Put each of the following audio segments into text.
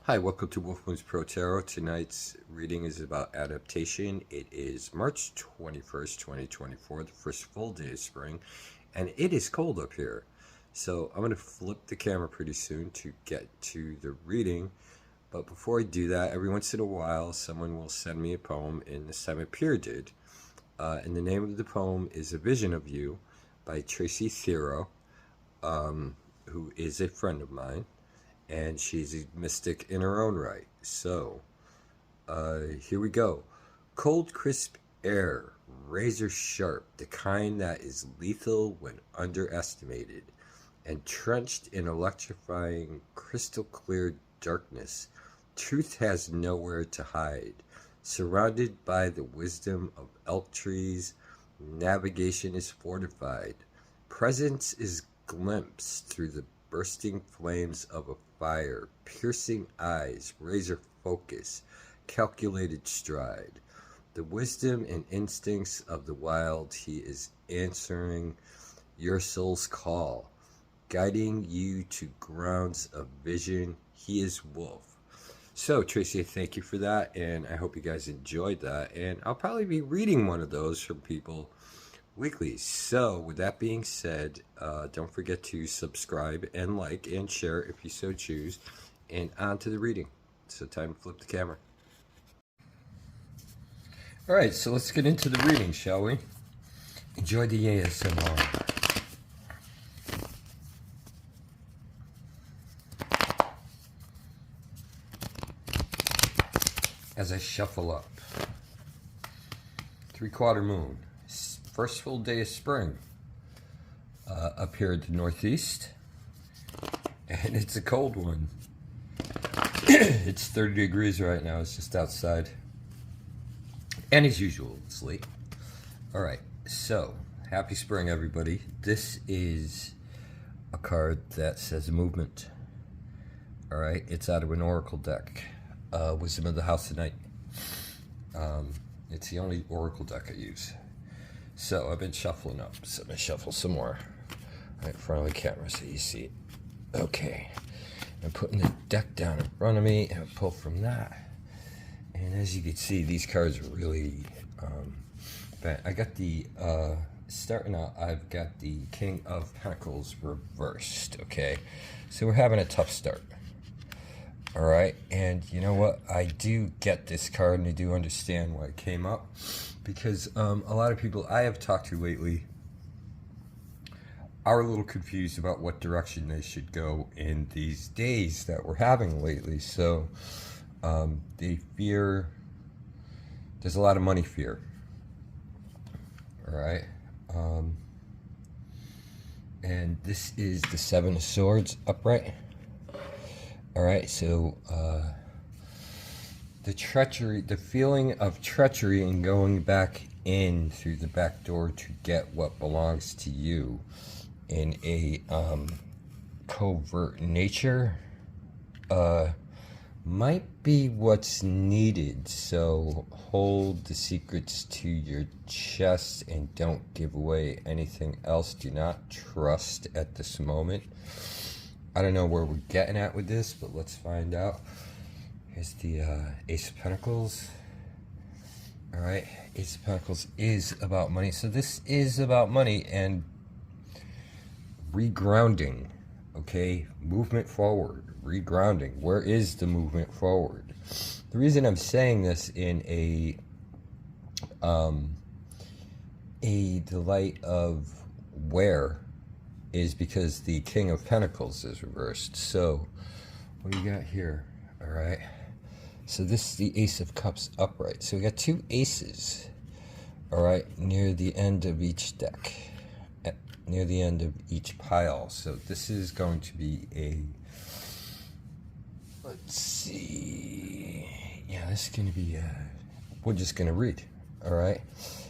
Hi, welcome to Wolfman's Pro Tarot. Tonight's reading is about adaptation. It is March 21st, 2024, the first full day of spring, and it is cold up here. So I'm going to flip the camera pretty soon to get to the reading. But before I do that, every once in a while, someone will send me a poem, and this time Pierre did. And the name of the poem is A Vision of You by Tracy Theroux, who is a friend of mine. And she's a mystic in her own right. So, here we go. Cold, crisp air, razor sharp, the kind that is lethal when underestimated, and trenched in electrifying, crystal clear darkness. Truth has nowhere to hide. Surrounded by the wisdom of elk trees, navigation is fortified. Presence is glimpsed through the bursting flames of a fire, piercing eyes, razor focus, calculated stride. The wisdom and instincts of the wild, he is answering your soul's call, guiding you to grounds of vision. He is wolf. So, Tracy, thank you for that, and I hope you guys enjoyed that. And I'll probably be reading one of those from people weekly. So with that being said, don't forget to subscribe and like and share if you so choose, and on to the reading. So time to flip the camera. All right, so let's get into the reading, shall we? Enjoy the ASMR. As I shuffle up, 3/4 moon, first full day of spring up here at the northeast, and it's a cold one. It's 30 degrees right now. It's just outside, and as usual, it's late. All right, so happy spring, everybody. This is a card that says movement. All right, it's out of an oracle deck, Wisdom of the House of Night. It's the only oracle deck I use. So I've been shuffling up, so I'm going to shuffle some more right in front of the camera so you see it. Okay, I'm putting the deck down in front of me, and I pull from that. And as you can see, these cards are really bad. I got the, starting out, I've got the King of Pentacles reversed, okay? So we're having a tough start. All right, and you know what? I do get this card, and I do understand why it came up, because a lot of people I have talked to lately are a little confused about what direction they should go in these days that we're having lately. So they fear, there's a lot of money fear. All right, and this is the Seven of Swords upright. All right, so the treachery, the feeling of treachery and going back in through the back door to get what belongs to you in a covert nature might be what's needed. So hold the secrets to your chest and don't give away anything else. Do not trust at this moment. I don't know where we're getting at with this, but let's find out. Here's the Ace of Pentacles. All right, Ace of Pentacles is about money. So this is about money and regrounding, okay? Movement forward, regrounding. Where is the movement forward? The reason I'm saying this in the light of where is because the King of Pentacles is reversed. So what do you got here? All right, so this is the Ace of Cups upright. So we got two aces, all right, near the end of each deck, near the end of each pile. So this is going to be a, let's see, yeah, this is going to be we're just going to read. All right,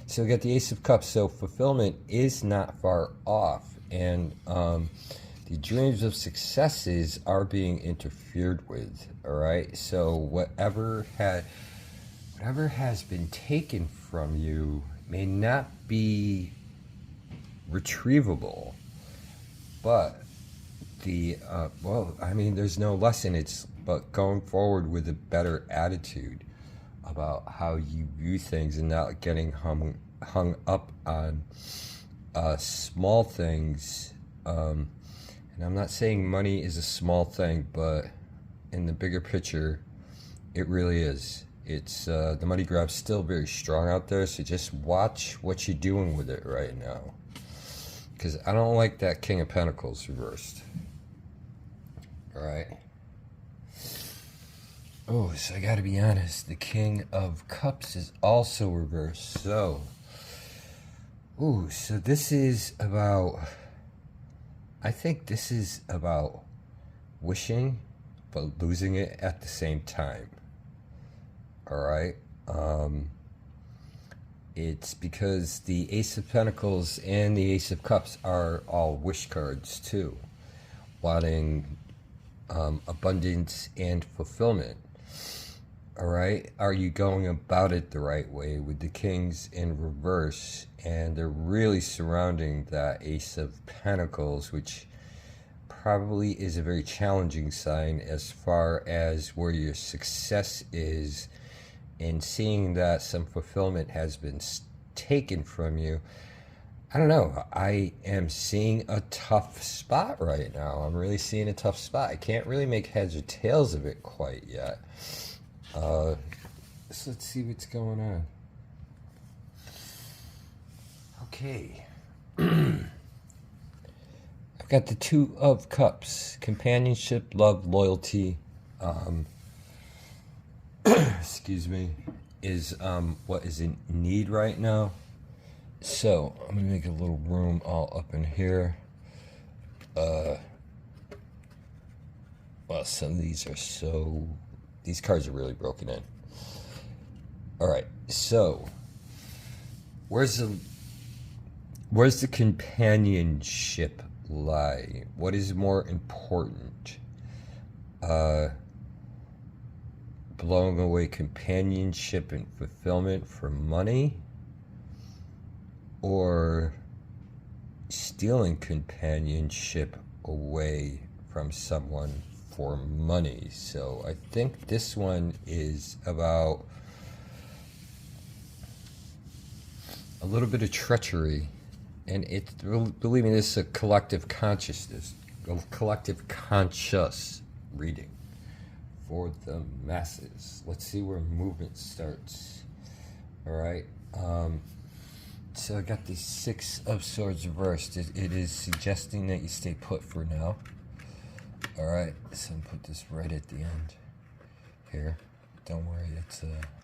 so we got the Ace of Cups. So fulfillment is not far off, and the dreams of successes are being interfered with. All right, so whatever has been taken from you may not be retrievable, but the well, I mean, there's no lesson. It's but going forward with a better attitude about how you view things and not getting hung up on small things. And I'm not saying money is a small thing, but in the bigger picture, it really is. It's the money grab's still very strong out there, so just watch what you're doing with it right now. Because I don't like that King of Pentacles reversed. Alright. Oh, so I gotta be honest, the King of Cups is also reversed. So, so this is about, I think this is about wishing, but losing it at the same time. Alright, it's because the Ace of Pentacles and the Ace of Cups are all wish cards too, wanting abundance and fulfillment. Alright, are you going about it the right way with the Kings in reverse? And they're really surrounding that Ace of Pentacles, which probably is a very challenging sign as far as where your success is, and seeing that some fulfillment has been taken from you. I don't know. I am seeing a tough spot right now. I'm really seeing a tough spot. I can't really make heads or tails of it quite yet. So let's see what's going on. Okay. I've got the Two of Cups. Companionship, love, loyalty. Excuse me, is what is in need right now. So I'm gonna make a little room all up in here. Well, some of these are these cards are really broken in. All right, so where's the companionship lie? What is more important? Blowing away companionship and fulfillment for money, or stealing companionship away from someone for money? So I think this one is about a little bit of treachery, and it's, believe me, this is a collective consciousness, a collective conscious reading for the masses. Let's see where movement starts. All right. So I got the Six of Swords reversed. It is suggesting that you stay put for now. All right. So I'm put this right at the end here. Don't worry.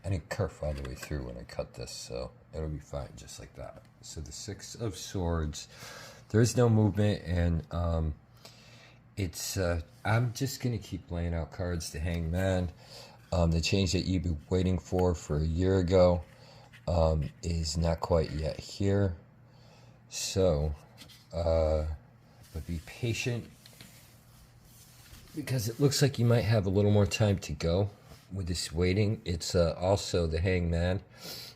I didn't curve all the way through when I cut this, so it'll be fine just like that. So the Six of Swords. There is no movement, and it's I'm just gonna keep laying out cards to Hangman. The change that you've been waiting for a year ago is not quite yet here. So, but be patient, because it looks like you might have a little more time to go with this waiting. It's also the Hangman.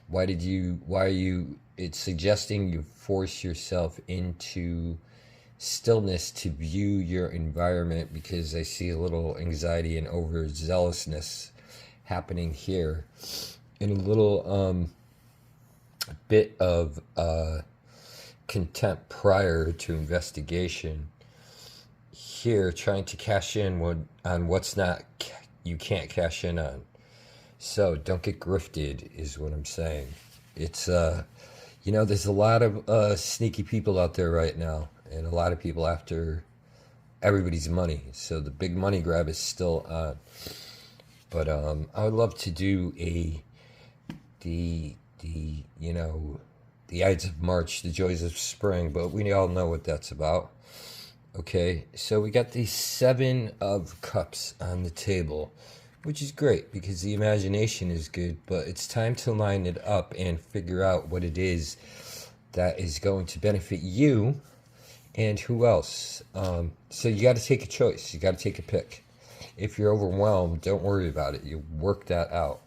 Why are you? It's suggesting you force yourself into stillness to view your environment, because I see a little anxiety and overzealousness happening here, and a little bit of contempt prior to investigation here, trying to cash in on what's not, you can't cash in on. So don't get grifted is what I'm saying. It's there's a lot of sneaky people out there right now, and a lot of people after everybody's money. So the big money grab is still on. But I would love to do the Ides of March, the joys of spring, but we all know what that's about. Okay, so we got the Seven of Cups on the table, which is great because the imagination is good, but it's time to line it up and figure out what it is that is going to benefit you and who else. So you got to take a choice. You got to take a pick. If you're overwhelmed, don't worry about it. You work that out.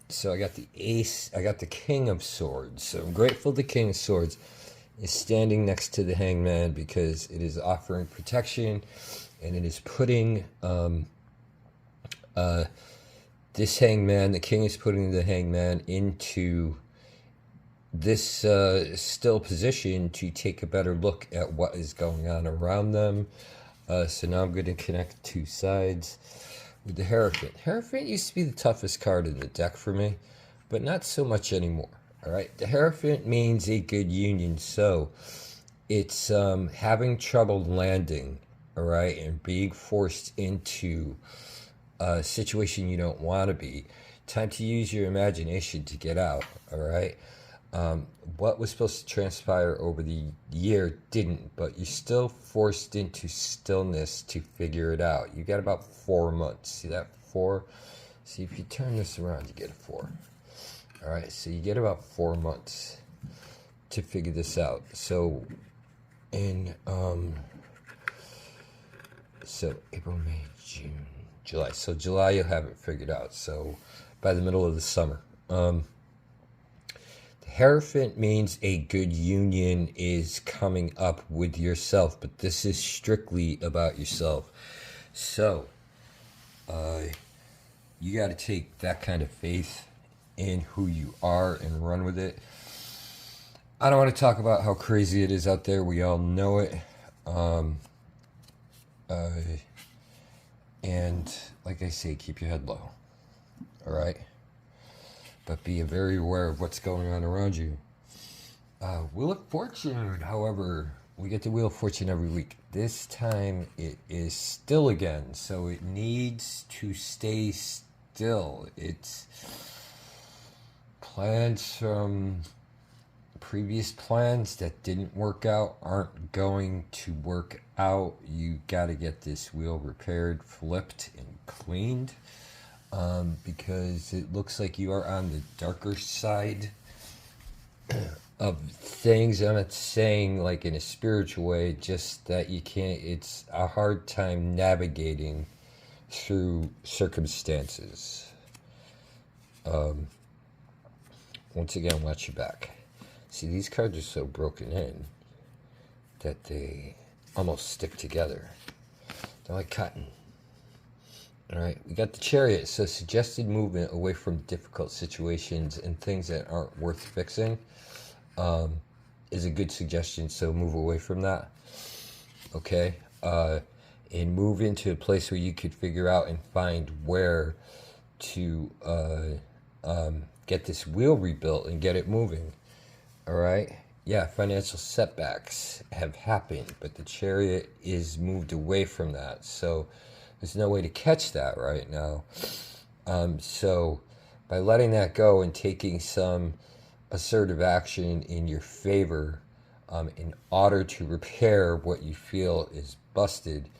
So I got the Ace. I got the King of Swords. So I'm grateful the King of Swords is standing next to the Hangman, because it is offering protection, and it is putting This hangman, the king is putting the hangman into this still position to take a better look at what is going on around them. So now I'm going to connect two sides with the Hierophant. Hierophant used to be the toughest card in the deck for me, but not so much anymore. All right, the Hierophant means a good union, so it's having trouble landing, all right, and being forced into a situation you don't want to be. Time to use your imagination to get out, all right? What was supposed to transpire over the year didn't, but you're still forced into stillness to figure it out. You got about 4 months. See that 4? See, if you turn this around, you get a 4. All right, so you get about 4 months to figure this out. So in April, May, June, July. So July you'll have it figured out. So by the middle of the summer. Hierophant means a good union is coming up with yourself, but this is strictly about yourself. So, you got to take that kind of faith in who you are and run with it. I don't want to talk about how crazy it is out there. We all know it. And like I say, keep your head low. All right? But be very aware of what's going on around you. Wheel of Fortune, however, we get the Wheel of Fortune every week. This time it is still again, so it needs to stay still. It's plans from previous plans that didn't work out aren't going to work out. You got to get this wheel repaired, flipped, and cleaned. Because it looks like you are on the darker side of things. I'm not saying like in a spiritual way, just that you can't, it's a hard time navigating through circumstances. Once again, watch your back. See, these cards are so broken in that they almost stick together. They're like cotton. All right, we got the Chariot. So suggested movement away from difficult situations and things that aren't worth fixing is a good suggestion. So move away from that. Okay, and move into a place where you could figure out and find where to get this wheel rebuilt and get it moving. All right. Yeah, financial setbacks have happened, but the Chariot is moved away from that. So there's no way to catch that right now. So by letting that go and taking some assertive action in your favor in order to repair what you feel is busted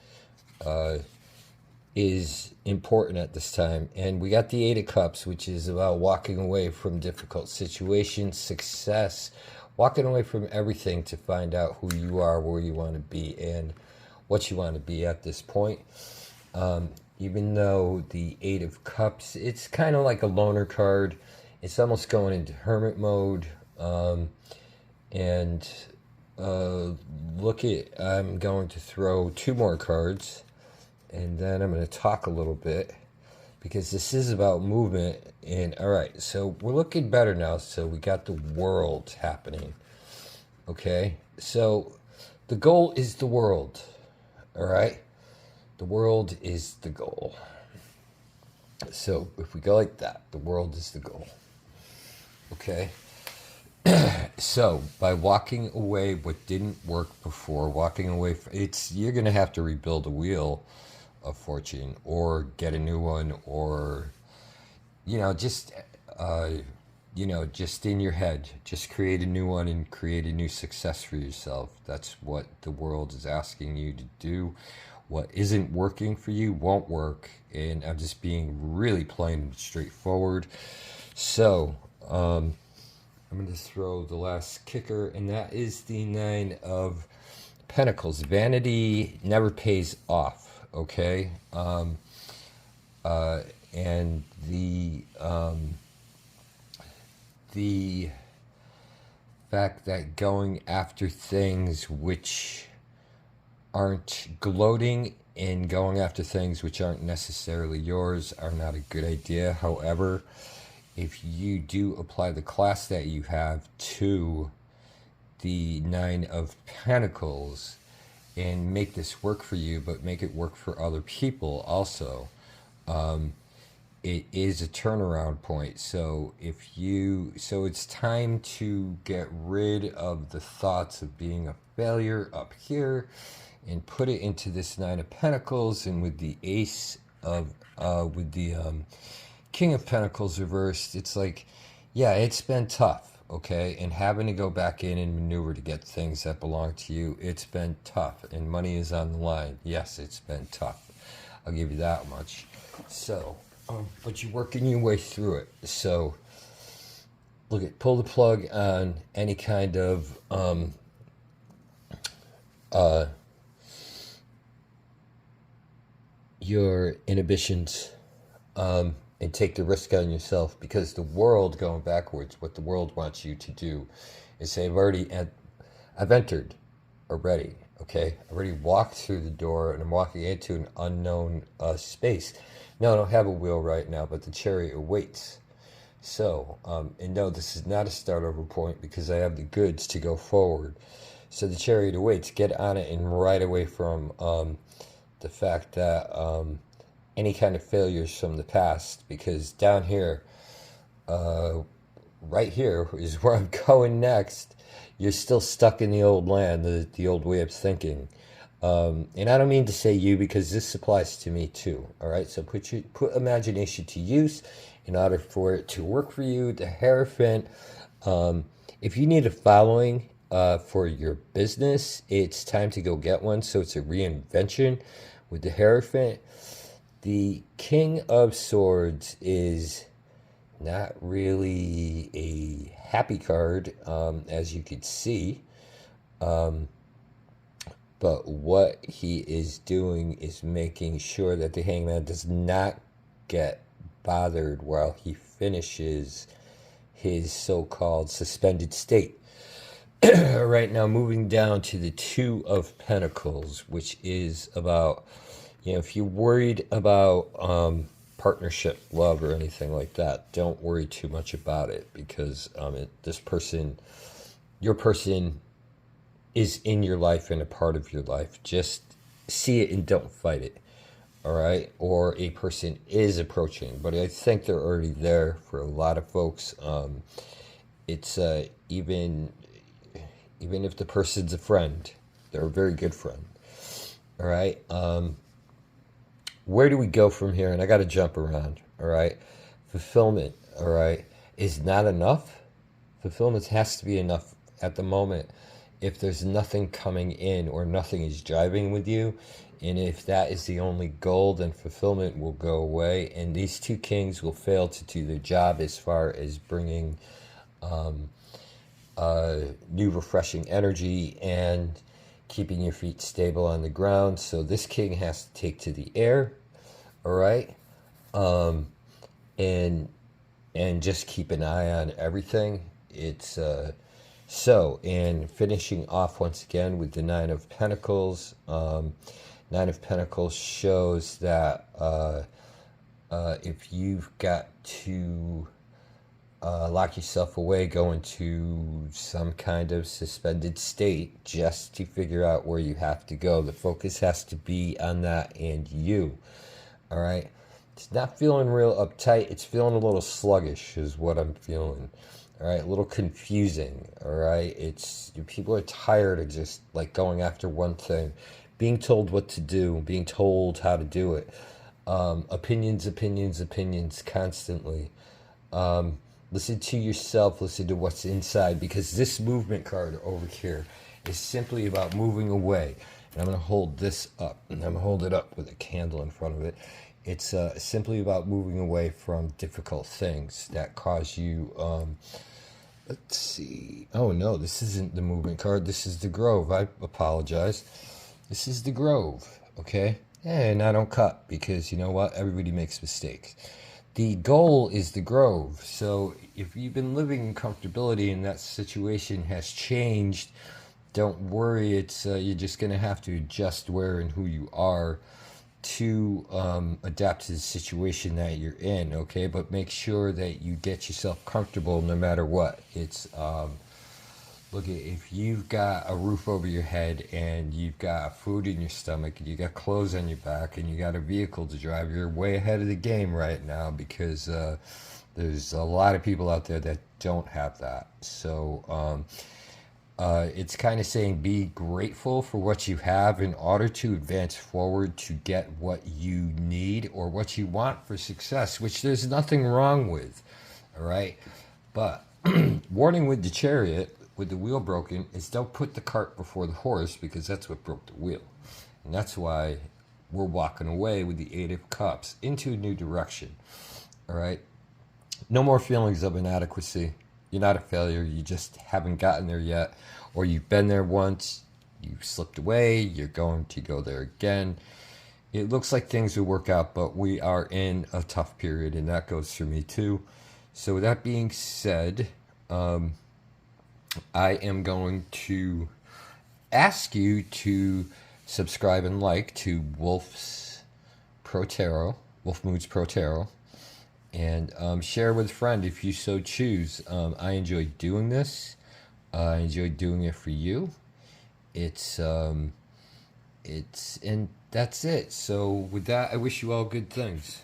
is important at this time. And we got the Eight of Cups, which is about walking away from difficult situations, success, walking away from everything to find out who you are, where you want to be, and what you want to be at this point. Even though the Eight of Cups, it's kind of like a loner card. It's almost going into hermit mode. I'm going to throw 2 more cards, and then I'm going to talk a little bit, because this is about movement. And all right, so we're looking better now. So we got the World happening. Okay, so the goal is the world. All right. The world is the goal. So if we go like that, the world is the goal. Okay. So by walking away what didn't work before, walking away from, you're going to have to rebuild a wheel of fortune or get a new one, or just in your head, just create a new one and create a new success for yourself. That's what the world is asking you to do. What isn't working for you won't work, and I'm just being really plain and straightforward. So I'm going to throw the last kicker, and that is the 9 of Pentacles. Vanity never pays off, okay? And the fact that going after things which aren't gloating and going after things which aren't necessarily yours are not a good idea. However, if you do apply the class that you have to the Nine of Pentacles and make this work for you, but make it work for other people also, it is a turnaround point. So it's time to get rid of the thoughts of being a failure up here and put it into this Nine of Pentacles. And with the with the King of Pentacles reversed, it's like, yeah, it's been tough, okay? And having to go back in and maneuver to get things that belong to you, it's been tough. And money is on the line. Yes, it's been tough. I'll give you that much. So, but you're working your way through it. So, look at, pull the plug on any kind of your inhibitions, and take the risk on yourself, because the world, going backwards, what the world wants you to do is say, I've entered already, okay? I already walked through the door and I'm walking into an unknown space. No, I don't have a wheel right now, but the chariot awaits. So, and no, this is not a start over point, because I have the goods to go forward. So the chariot awaits. Get on it and ride away from the fact that any kind of failures from the past, because down here, right here is where I'm going next. You're still stuck in the old land, the old way of thinking. And I don't mean to say you, because this applies to me too. All right, so put imagination to use in order for it to work for you. The Hierophant. If you need a following for your business, it's time to go get one. So it's a reinvention with the Hierophant. The King of Swords is not really a happy card, as you could see. But what he is doing is making sure that the Hangman does not get bothered while he finishes his so-called suspended state. Right now, moving down to the Two of Pentacles, which is about, if you're worried about partnership, love, or anything like that, don't worry too much about it, because your person is in your life and a part of your life. Just see it and don't fight it, all right? Or a person is approaching, but I think they're already there for a lot of folks. It's even if the person's a friend, they're a very good friend, all right? Where do we go from here? And I got to jump around, all right? Fulfillment, all right, is not enough. Fulfillment has to be enough at the moment. If there's nothing coming in or nothing is driving with you, and if that is the only goal, then fulfillment will go away, and these two kings will fail to do their job as far as bringing new refreshing energy and keeping your feet stable on the ground. So this king has to take to the air, all right, and just keep an eye on everything. It's and finishing off once again with the Nine of Pentacles. Nine of Pentacles shows that if you've got to lock yourself away, go into some kind of suspended state just to figure out where you have to go. The focus has to be on that and you. All right? It's not feeling real uptight. It's feeling a little sluggish is what I'm feeling. All right? A little confusing. All right? People are tired of just like going after one thing, being told what to do, being told how to do it. Opinions constantly. Listen to yourself, listen to what's inside, because this movement card over here is simply about moving away. And I'm going to hold this up, and I'm going to hold it up with a candle in front of it. It's simply about moving away from difficult things that cause you, let's see. Oh, no, this isn't the movement card. This is the Grove. I apologize. This is the Grove, okay? And I don't cut, because you know what? Everybody makes mistakes. The goal is the Grove. So if you've been living in comfortability and that situation has changed, don't worry. It's you're just going to have to adjust where and who you are. to adapt to the situation that you're in, okay? But make sure that you get yourself comfortable no matter what. It's look, if you've got a roof over your head and you've got food in your stomach and you got clothes on your back and you got a vehicle to drive, you're way ahead of the game right now, because there's a lot of people out there that don't have that. So it's kind of saying be grateful for what you have in order to advance forward to get what you need or what you want for success, which there's nothing wrong with. All right. But warning with the Chariot, with the wheel broken, is don't put the cart before the horse, because that's what broke the wheel. And that's why we're walking away with the Eight of Cups into a new direction. All right. No more feelings of inadequacy. You're not a failure. You just haven't gotten there yet. Or you've been there once, you've slipped away, you're going to go there again. It looks like things will work out, but we are in a tough period, and that goes for me too. So with that being said, I am going to ask you to subscribe and like to Wolf Moods Pro Tarot, and share with a friend if you so choose. I enjoy doing this. I enjoy doing it for you. And that's it. So with that, I wish you all good things.